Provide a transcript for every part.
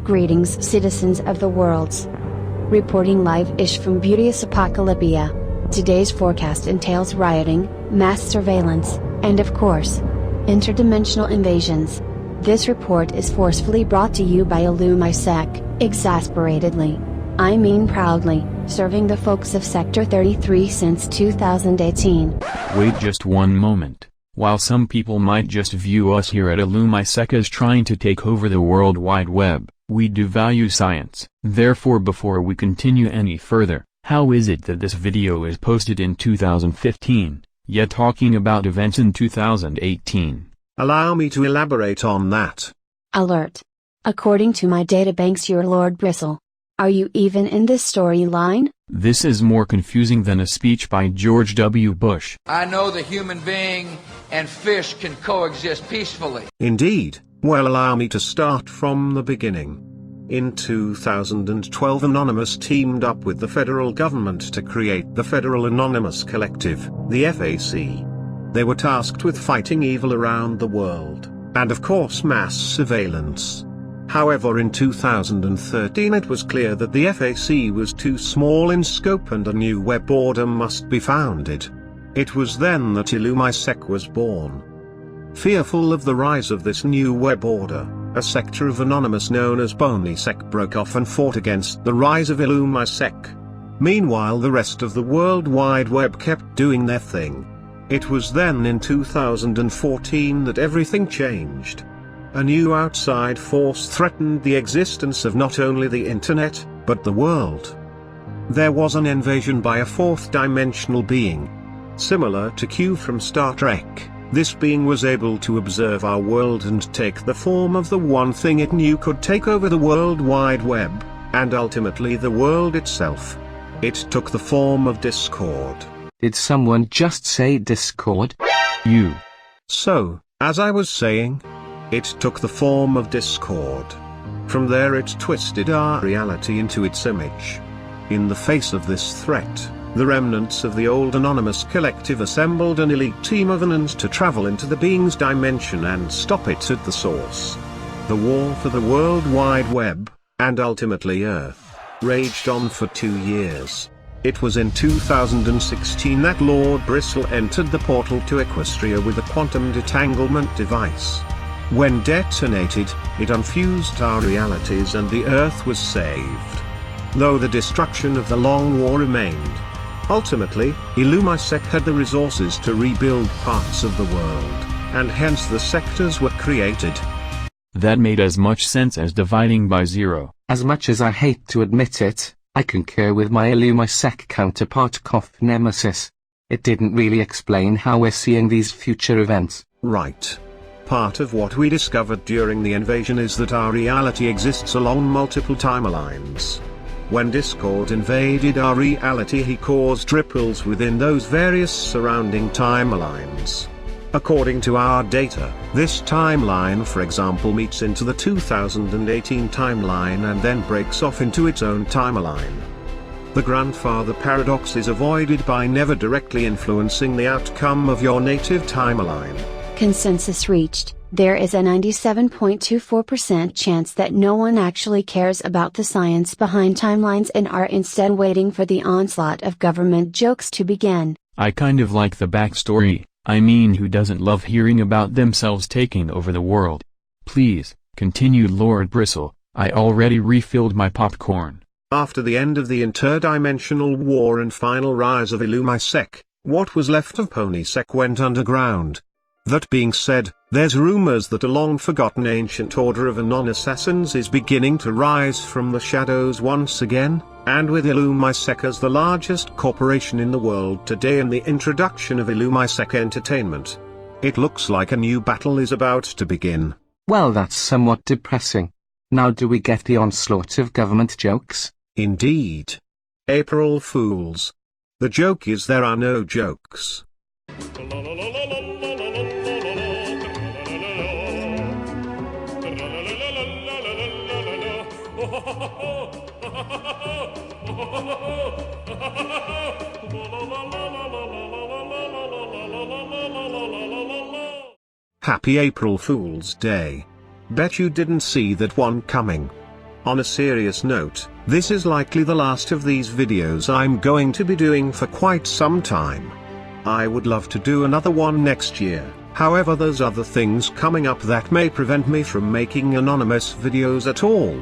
Greetings citizens of the worlds. Reporting live-ish from Beauteous Apocalypia. Today's forecast entails rioting, mass surveillance, and of course, interdimensional invasions. This report is forcefully brought to you by Illumisec, exasperatedly. I mean proudly, serving the folks of Sector 33 since 2018. Wait just one moment. While some people might just view us here at Illumisec as trying to take over the World Wide Web, we do value science. Therefore, before we continue any further, how is it that this video is posted in 2015, yet talking about events in 2018? Allow me to elaborate on that. Alert. According to my databanks, you're Lord Bristle. Are you even in this storyline? This is more confusing than a speech by George W. Bush. I know the human being and fish can coexist peacefully. Indeed. Well, allow me to start from the beginning. In 2012, Anonymous teamed up with the federal government to create the Federal Anonymous Collective, the FAC. They were tasked with fighting evil around the world, and of course mass surveillance. However, in 2013 it was clear that the FAC was too small in scope and a new web order must be founded. It was then that Illumisec was born. Fearful of the rise of this new web order, a sector of Anonymous known as PonySec broke off and fought against the rise of Illumisec. Meanwhile, the rest of the World Wide Web kept doing their thing. It was then in 2014 that everything changed. A new outside force threatened the existence of not only the internet, but the world. There was an invasion by a fourth-dimensional being. Similar to Q from Star Trek, this being was able to observe our world and take the form of the one thing it knew could take over the World Wide Web, and ultimately the world itself. It took the form of Discord. Did someone just say Discord? You. So, as I was saying, it took the form of Discord. From there it twisted our reality into its image. In the face of this threat, the remnants of the old Anonymous Collective assembled an elite team of Anons to travel into the being's dimension and stop it at the source. The war for the World Wide Web, and ultimately Earth, raged on for 2 years. It was in 2016 that Lord Bristle entered the portal to Equestria with a quantum detanglement device. When detonated, it unfused our realities and the Earth was saved. Though the destruction of the Long War remained. Ultimately, Illumisec had the resources to rebuild parts of the world, and hence the sectors were created. That made as much sense as dividing by zero. As much as I hate to admit it, I concur with my Illumisec counterpart Kof Nemesis. It didn't really explain how we're seeing these future events. Right. Part of what we discovered during the invasion is that our reality exists along multiple timelines. When Discord invaded our reality, he caused ripples within those various surrounding timelines. According to our data, this timeline, for example, meets into the 2018 timeline and then breaks off into its own timeline. The grandfather paradox is avoided by never directly influencing the outcome of your native timeline. Consensus reached. There is a 97.24% chance that no one actually cares about the science behind timelines and are instead waiting for the onslaught of government jokes to begin. I kind of like the backstory. I mean, who doesn't love hearing about themselves taking over the world? Please, continue Lord Bristle. I already refilled my popcorn. After the end of the interdimensional war and final rise of Illumisec, what was left of PonySec went underground. That being said, there's rumors that a long-forgotten ancient order of Anon-assassins is beginning to rise from the shadows once again, and with Illumisec as the largest corporation in the world today and the introduction of Illumisec Entertainment, it looks like a new battle is about to begin. Well, that's somewhat depressing. Now do we get the onslaught of government jokes? Indeed. April Fools. The joke is there are no jokes. Happy April Fool's Day. Bet you didn't see that one coming. On a serious note, this is likely the last of these videos I'm going to be doing for quite some time. I would love to do another one next year, however there's other things coming up that may prevent me from making anonymous videos at all.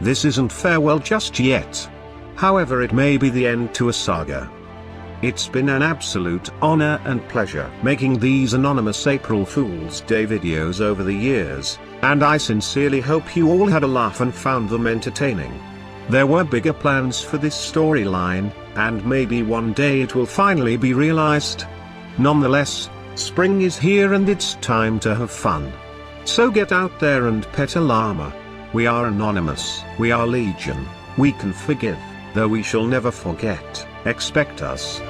This isn't farewell just yet. However, it may be the end to a saga. It's been an absolute honor and pleasure making these anonymous April Fool's Day videos over the years, and I sincerely hope you all had a laugh and found them entertaining. There were bigger plans for this storyline, and maybe one day it will finally be realized. Nonetheless, spring is here and it's time to have fun. So get out there and pet a llama. We are anonymous, we are legion, we can forgive, though we shall never forget. Expect us.